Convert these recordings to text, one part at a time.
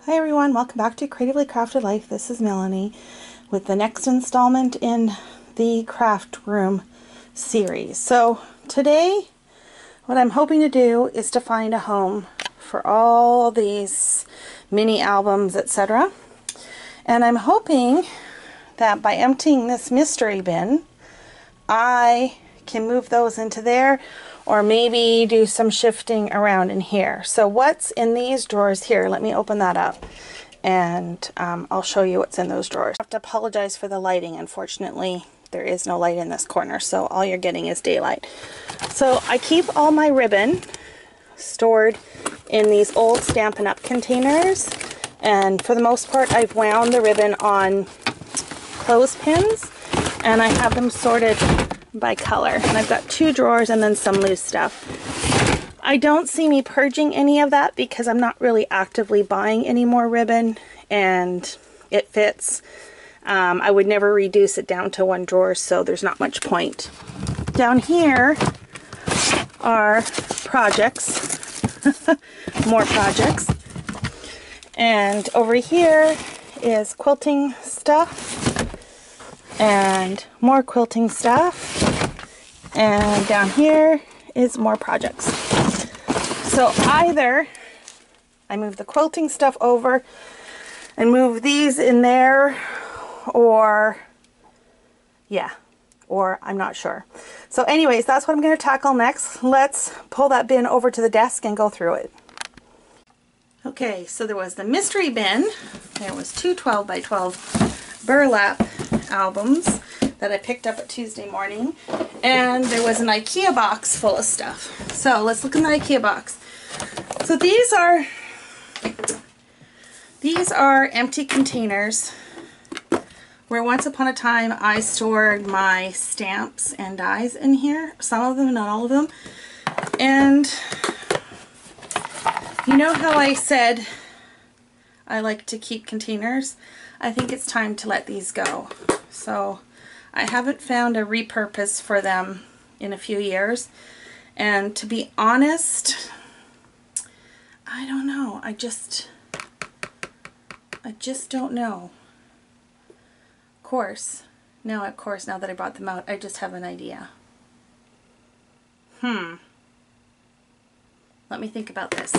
Hi everyone, welcome back to Creatively Crafted Life. This is Melanie with the next installment in the craft room series. So today what I'm hoping to do is to find a home for all these mini albums, etc. And I'm hoping that by emptying this mystery bin, I can move those into there, or maybe do some shifting around in here. So what's in these drawers here? Let me open that up and I'll show you what's in those drawers. I have to apologize for the lighting. Unfortunately, there is no light in this corner, so all you're getting is daylight. So I keep all my ribbon stored in these old Stampin' Up! Containers, and for the most part I've wound the ribbon on clothespins, and I have them sorted by color. And I've got two drawers and then some loose stuff. I don't see me purging any of that because I'm not really actively buying any more ribbon, and it fits. I would never reduce it down to one drawer, so there's not much point. Down here are projects, more projects, and over here is quilting stuff and more quilting stuff, and down here is more projects. So either I move the quilting stuff over and move these in there, or I'm not sure. So anyways, that's what I'm going to tackle next. Let's pull that bin over to the desk and go through it. Okay, so there was the mystery bin. There was two 12 by 12 burlap albums that I picked up at Tuesday morning, and there was an IKEA box full of stuff. So let's look in the IKEA box. So these are empty containers where once upon a time I stored my stamps and dies in here. Some of them, not all of them. And you know how I said I like to keep containers? I think it's time to let these go. So I haven't found a repurpose for them in a few years, and to be honest, I don't know. I just don't know. Of course, now that I brought them out, I just have an idea. Let me think about this.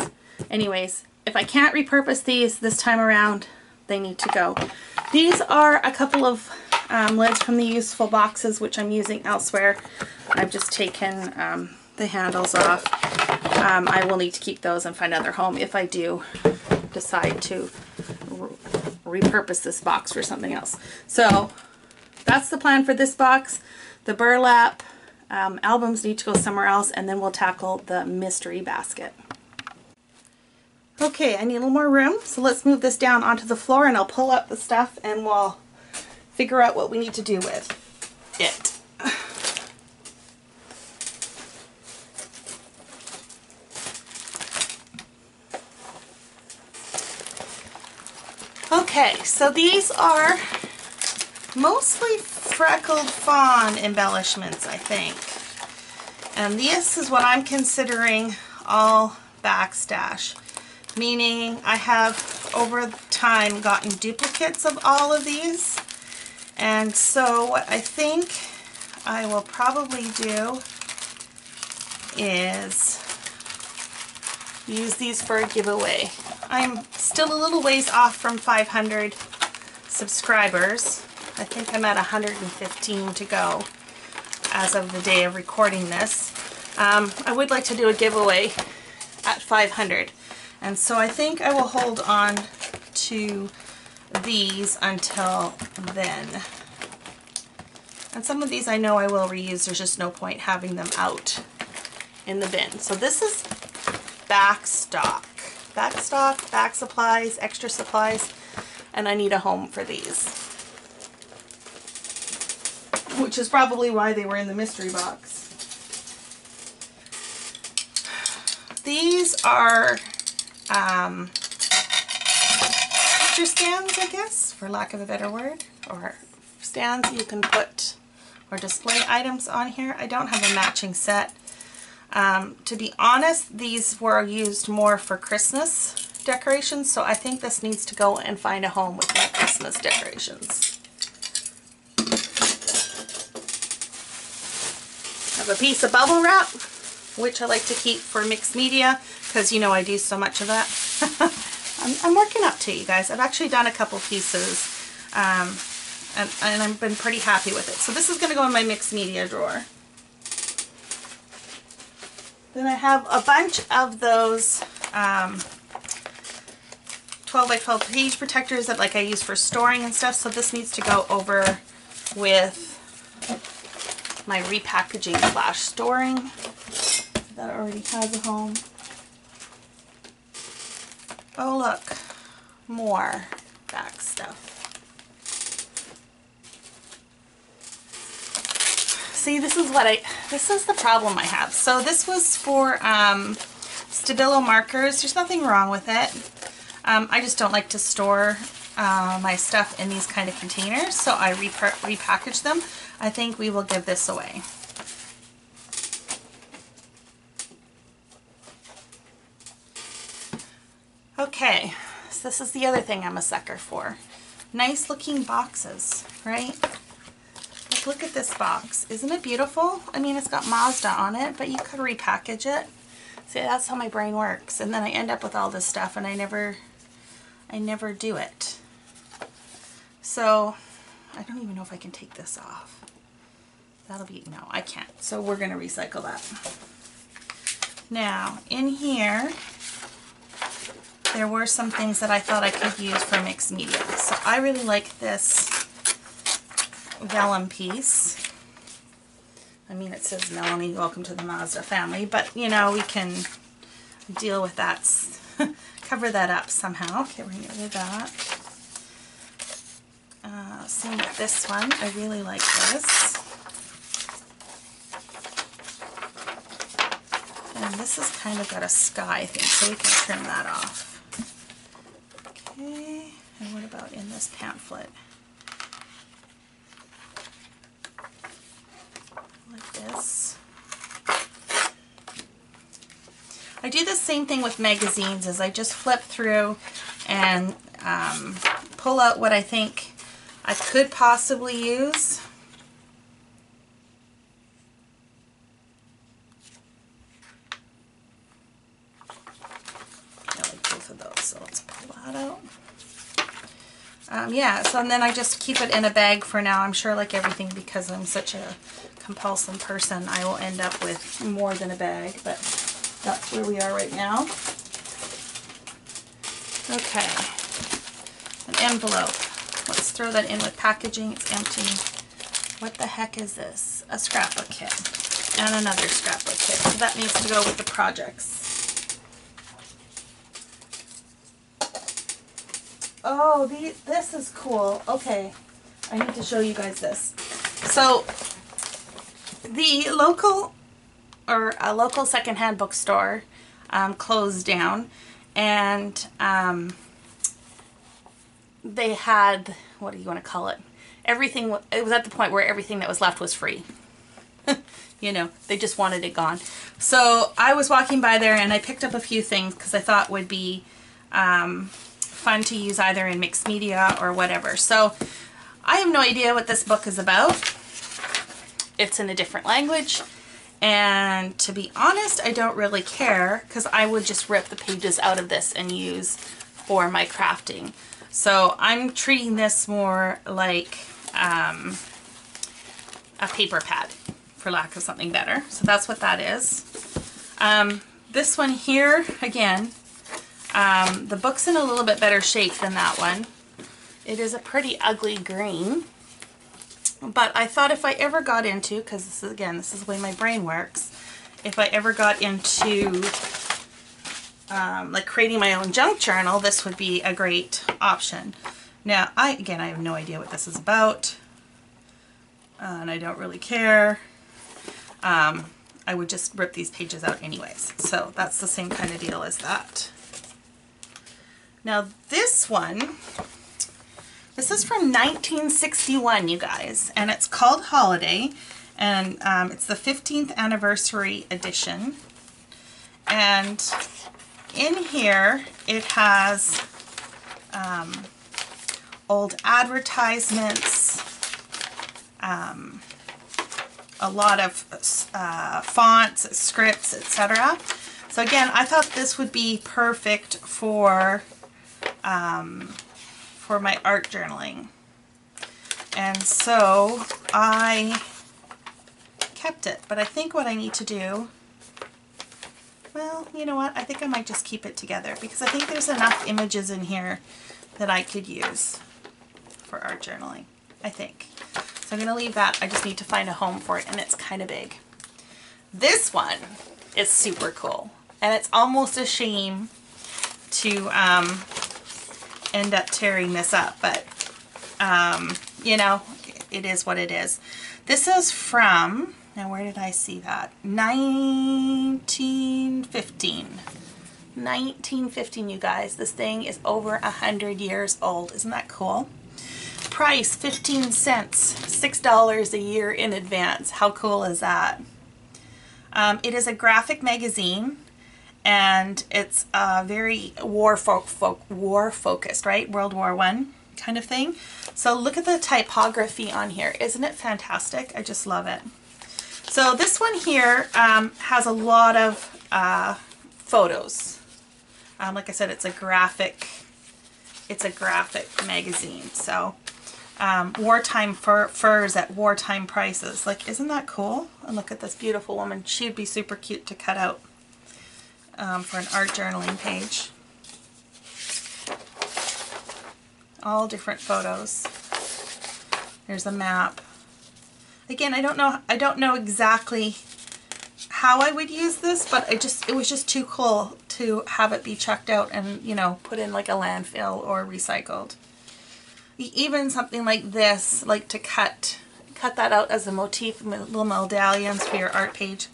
Anyways, if I can't repurpose these this time around, they need to go. These are a couple of lids from the useful boxes which I'm using elsewhere. I've just taken the handles off. I will need to keep those and find another home if I do decide to repurpose this box for something else. So that's the plan for this box. The burlap albums need to go somewhere else, and then we'll tackle the mystery basket. Okay, I need a little more room, so let's move this down onto the floor, and I'll pull up the stuff and we'll figure out what we need to do with it. Okay, so these are mostly freckled fawn embellishments, I think. And this is what I'm considering all backstash, meaning I have over time gotten duplicates of all of these. And so what I think I will probably do is use these for a giveaway. I'm still a little ways off from 500 subscribers. I think I'm at 115 to go as of the day of recording this. I would like to do a giveaway at 500, and so I think I will hold on to these until then. And some of these I know I will reuse. There's just no point having them out in the bin. So this is back stock, back supplies, extra supplies, and I need a home for these, which is probably why they were in the mystery box. These are picture stands, I guess, for lack of a better word, or stands you can put or display items on here. I don't have a matching set. To be honest, these were used more for Christmas decorations, so I think this needs to go and find a home with my Christmas decorations. I have a piece of bubble wrap, which I like to keep for mixed media, because you know I do so much of that. I'm working up to it, you guys. I've actually done a couple pieces, and I've been pretty happy with it. So this is going to go in my mixed media drawer. Then I have a bunch of those 12 by 12 page protectors that like I use for storing and stuff. So this needs to go over with my repackaging / storing. That already has a home. Oh look, more back stuff. See, this is the problem I have. So this was for Stabilo markers. There's nothing wrong with it. I just don't like to store my stuff in these kind of containers, so I repackage them. I think we will give this away. Okay, so this is the other thing I'm a sucker for. Nice looking boxes, right? Like, look at this box. Isn't it beautiful? I mean, it's got Mazda on it, but you could repackage it. See, that's how my brain works. And then I end up with all this stuff and I never do it. So I don't even know if I can take this off. That'll be, no, I can't. So we're gonna recycle that. Now, in here, there were some things that I thought I could use for mixed media. So I really like this vellum piece. I mean, it says Melanie, welcome to the Mazda family, but you know, we can deal with that, cover that up somehow. Okay, we're gonna get rid of that. Same with this one. I really like this. And this has kind of got a sky thing, so we can trim that off. Okay, and what about in this pamphlet? Like this. I do the same thing with magazines, as I just flip through and pull out what I think I could possibly use. I like both of those, so let's pull that out. Yeah, so and then I just keep it in a bag for now. I'm sure, like everything, because I'm such a compulsive person, I will end up with more than a bag, but that's where we are right now. Okay, an envelope. Let's throw that in with packaging. It's empty. What the heck is this? A scrapbook kit. And another scrapbook kit. So that needs to go with the projects. Oh, this is cool. Okay, I need to show you guys this. So, the local, or a local secondhand bookstore closed down, and they had, what do you want to call it? Everything, it was at the point where everything that was left was free. You know, they just wanted it gone. So I was walking by there and I picked up a few things because I thought would be fun to use either in mixed media or whatever. So I have no idea what this book is about. It's in a different language. And to be honest, I don't really care, because I would just rip the pages out of this and use for my crafting. So I'm treating this more like a paper pad, for lack of something better. So that's what that is. This one here, again, the book's in a little bit better shape than that one. It is a pretty ugly green. But I thought if I ever got into, because this is, again, this is the way my brain works, if I ever got into like creating my own junk journal, this would be a great option. Now, I have no idea what this is about, and I don't really care. I would just rip these pages out anyways. So that's the same kind of deal as that. Now this one, this is from 1961, you guys, and it's called Holiday, and it's the 15th anniversary edition. And in here it has old advertisements, a lot of fonts, scripts, etc. So again, I thought this would be perfect for my art journaling. And so I kept it, but I think what I need to do, well, you know what? I think I might just keep it together because I think there's enough images in here that I could use for art journaling, I think. So I'm going to leave that. I just need to find a home for it, and it's kind of big. This one is super cool, and it's almost a shame to end up tearing this up, but you know, it is what it is. This is from, now where did I see that? 1915. 1915, you guys. This thing is over 100 years old. Isn't that cool? Price 15 cents, $6 a year in advance. How cool is that? It is a graphic magazine, and it's very war focused, right? World War I kind of thing. So look at the typography on here. Isn't it fantastic? I just love it. So this one here has a lot of photos. Like I said, it's a graphic magazine. So wartime furs at wartime prices. Like, isn't that cool? And look at this beautiful woman. She'd be super cute to cut out for an art journaling page. All different photos. There's a map. Again, I don't know exactly how I would use this, but it was just too cool to have it be chucked out and, you know, put in like a landfill or recycled. Even something like this, like to cut that out as a motif, little medallions for your art page.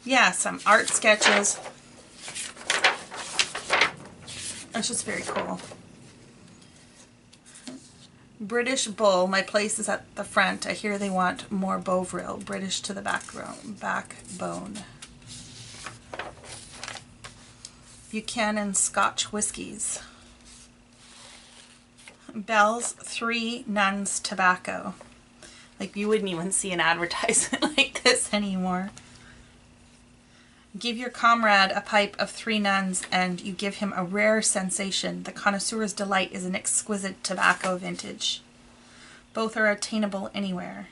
Yeah, some art sketches. It's just very cool. British Bull, my place is at the front. I hear they want more Bovril. British to the backbone. Buchanan Scotch whiskies. Bell's Three Nuns Tobacco. Like, you wouldn't even see an advertisement like this anymore. Give your comrade a pipe of Three Nuns and you give him a rare sensation. The connoisseur's delight is an exquisite tobacco vintage. Both are attainable anywhere.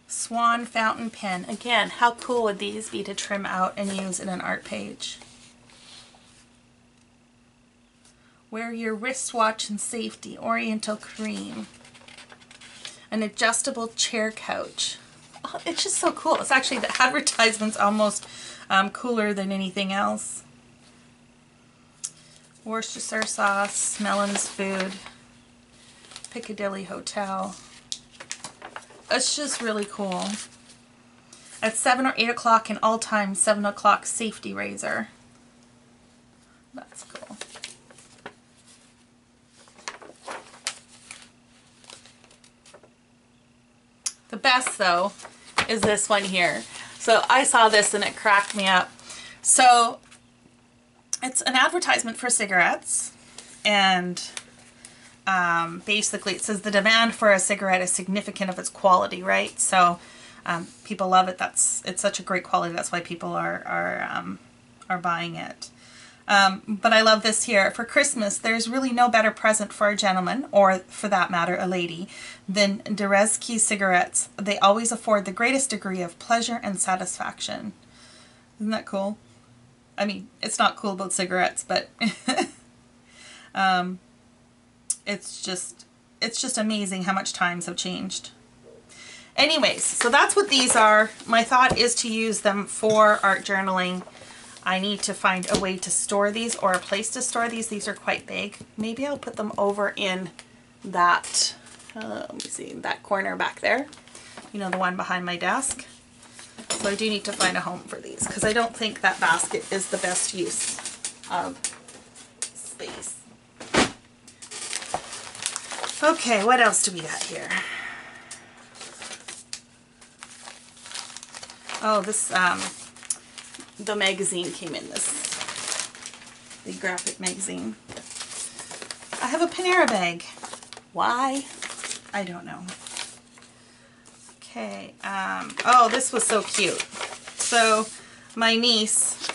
Swan fountain pen. Again, how cool would these be to trim out and use in an art page? Wear your wristwatch in safety. Oriental cream. An adjustable chair couch. Oh, it's just so cool. It's actually, the advertisement's almost cooler than anything else. Worcestershire sauce, Melon's Food, Piccadilly Hotel. It's just really cool. At 7 or 8 o'clock in all time, 7 o'clock safety razor. That's cool. The best, though, is this one here. So I saw this and it cracked me up. So it's an advertisement for cigarettes, and basically it says the demand for a cigarette is significant of its quality, right? So people love it. It's such a great quality. That's why people are buying it. But I love this here. For Christmas, there's really no better present for a gentleman, or for that matter, a lady, than Derezki cigarettes. They always afford the greatest degree of pleasure and satisfaction. Isn't that cool? I mean, it's not cool about cigarettes, but it's just amazing how much times have changed. Anyways, so that's what these are. My thought is to use them for art journaling. I need to find a way to store these, or a place to store these. These are quite big. Maybe I'll put them over in that, let me see, that corner back there. You know, the one behind my desk. So I do need to find a home for these, because I don't think that basket is the best use of space. Okay, what else do we got here? Oh, this, the magazine came in this, the graphic magazine. I have a Panera bag. Why? I don't know. Okay, oh, this was so cute. So my niece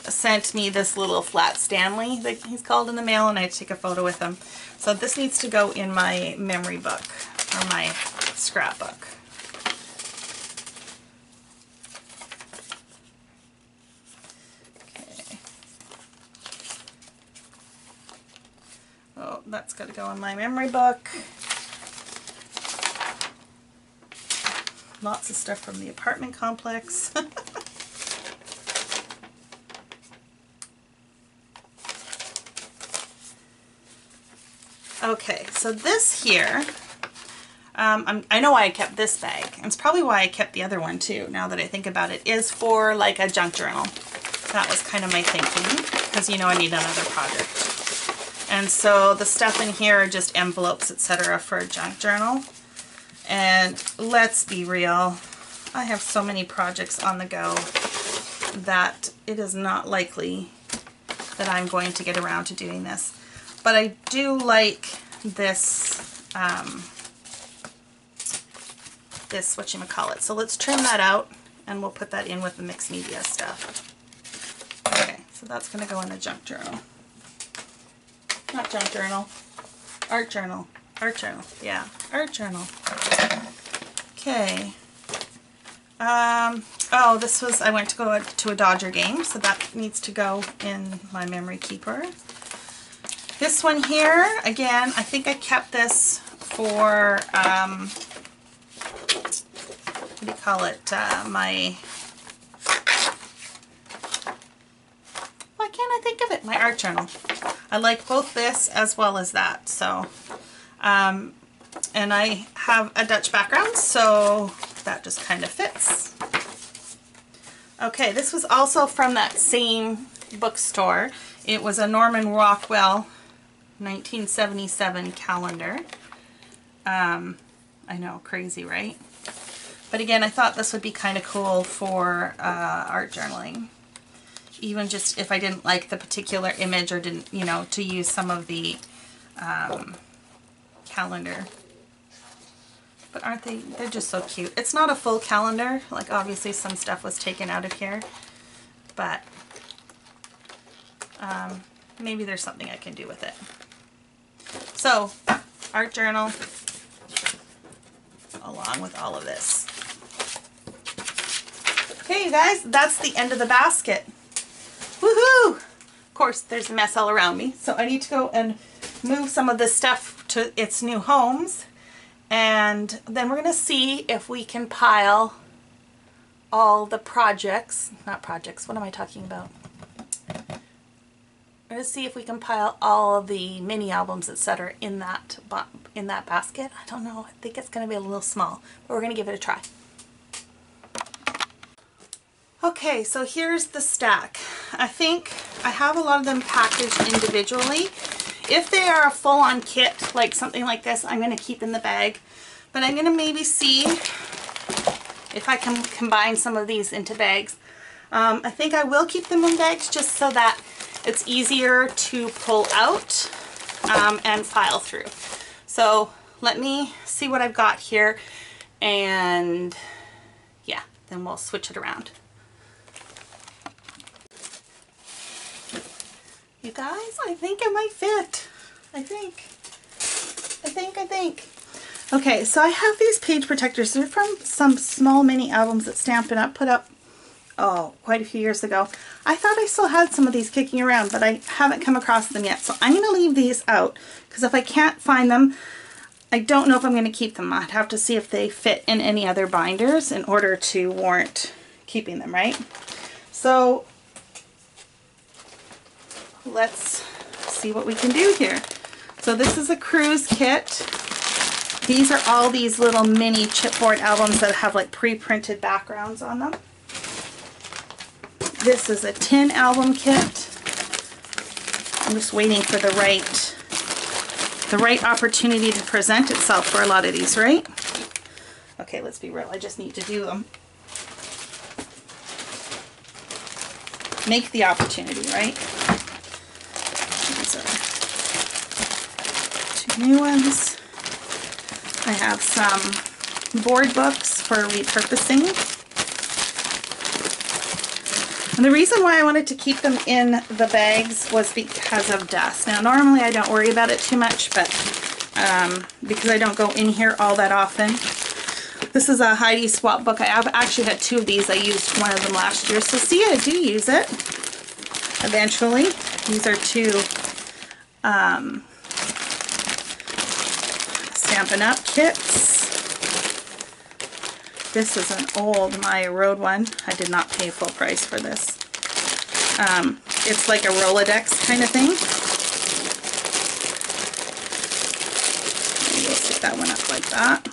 sent me this little flat Stanley that he's called in the mail, and I had to take a photo with him. So this needs to go in my memory book, or my scrapbook. Okay. Oh, that's got to go in my memory book. Lots of stuff from the apartment complex. Okay, so this here, I know why I kept this bag, and it's probably why I kept the other one too, now that I think about it, is for like a junk journal. That was kind of my thinking, because you know I need another project. And so the stuff in here are just envelopes, etc. for a junk journal. And let's be real, I have so many projects on the go that it is not likely that I'm going to get around to doing this. But I do like this, this whatchamacallit. So let's trim that out and we'll put that in with the mixed media stuff. Okay, so that's going to go in the junk journal. Not junk journal, art journal. Art journal, yeah, art journal. Okay. Oh, this was, I went to go to a Dodger game, so that needs to go in my memory keeper. This one here, again, I think I kept this for, what do you call it, my, why can't I think of it? My art journal. I like both this as well as that, so, and I have a Dutch background, so that just kind of fits. Okay, this was also from that same bookstore. It was a Norman Rockwell 1977 calendar. I know, crazy, right? But again, I thought this would be kind of cool for art journaling. Even just if I didn't like the particular image or didn't, you know, to use some of the calendar. But aren't they, they're just so cute. It's not a full calendar, like obviously some stuff was taken out of here, but maybe there's something I can do with it. So, art journal, along with all of this. Okay, you guys, that's the end of the basket. Woohoo! Of course, there's a mess all around me, so I need to go and move some of this stuff to its new homes, and then we're going to see if we can pile all the projects, not projects, what am I talking about? We're going to see if we can pile all of the mini albums, etc. in that basket. I don't know, I think it's going to be a little small, but we're going to give it a try. Okay, so here's the stack. I think I have a lot of them packaged individually. If they are a full-on kit, like something like this, I'm going to keep in the bag. But I'm going to maybe see if I can combine some of these into bags. I think I will keep them in bags just so that it's easier to pull out and file through. So let me see what I've got here, and yeah, then we'll switch it around. You guys, I think it might fit. I think. Okay, so I have these page protectors. They're from some small mini albums that Stampin' Up! Put up, oh, quite a few years ago. I thought I still had some of these kicking around, but I haven't come across them yet. So I'm going to leave these out, because if I can't find them, I don't know if I'm going to keep them. I'd have to see if they fit in any other binders in order to warrant keeping them, right? So let's see what we can do here. So this is a cruise kit. These are all these little mini chipboard albums that have like pre-printed backgrounds on them. This is a tin album kit. I'm just waiting for the right opportunity to present itself for a lot of these, right? Okay, let's be real. I just need to do them. make the opportunity, right? These are 2 new ones. I have some board books for repurposing. And the reason why I wanted to keep them in the bags was because of dust. Now normally I don't worry about it too much, but because I don't go in here all that often. This is a Heidi Swap book. I have actually had 2 of these. I used one of them last year. So see, I do use it eventually. These are 2 Stampin' Up! Kits. This is an old Maya Road one. I did not pay full price for this. It's like a Rolodex kind of thing. We'll stick that one up like that.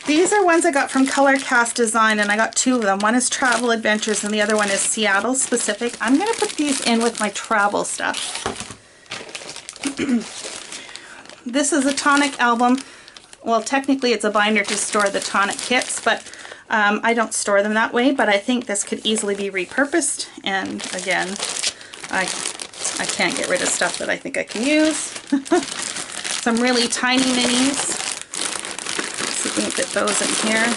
These are ones I got from Color Cast Design, and I got 2 of them. One is Travel Adventures and the other one is Seattle specific. I'm going to put these in with my travel stuff. This is a tonic album. Well, technically it's a binder to store the tonic kits, but I don't store them that way, but I think this could easily be repurposed. And again, I can't get rid of stuff that I think I can use. Some really tiny minis. So we can fit those in here.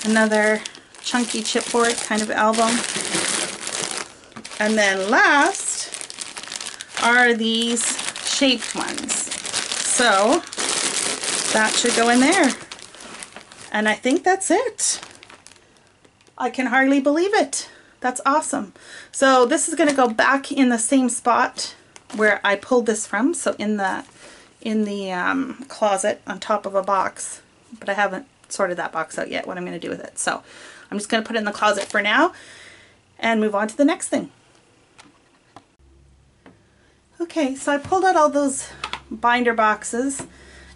Another chunky chipboard kind of album. And then last are these shaped ones. So that should go in there. And I think that's it. I can hardly believe it. That's awesome. So this is going to go back in the same spot where I pulled this from. So in the closet on top of a box. But I haven't sorted that box out yet, what I'm going to do with it. So I'm just going to put it in the closet for now and move on to the next thing. Okay, so I pulled out all those binder boxes.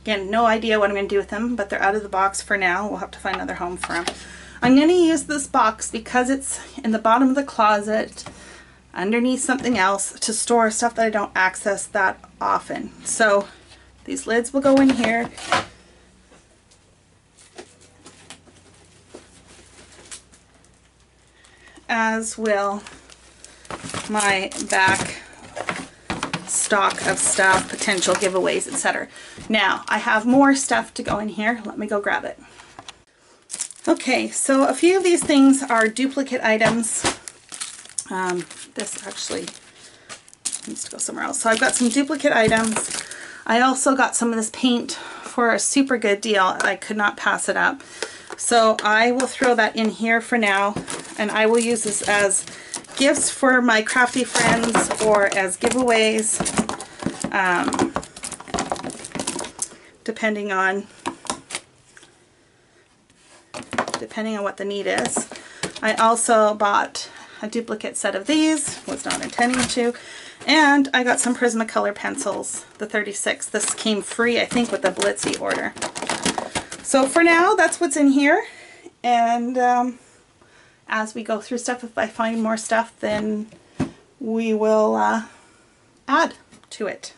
Again, no idea what I'm going to do with them, but they're out of the box for now. We'll have to find another home for them. I'm going to use this box because it's in the bottom of the closet underneath something else to store stuff that I don't access that often. So these lids will go in here. As will my back stock of stuff, potential giveaways, etc. Now, I have more stuff to go in here. Let me go grab it. Okay, so a few of these things are duplicate items. This actually needs to go somewhere else. So I've got some duplicate items. I also got some of this paint for a super good deal. I could not pass it up. So I will throw that in here for now, and I will use this as gifts for my crafty friends or as giveaways, depending on what the need is. I also bought a duplicate set of these, was not intending to, and I got some Prismacolor pencils, the 36. This came free, I think, with the Blitzy order. So for now, that's what's in here, and as we go through stuff, if I find more stuff, then we will add to it.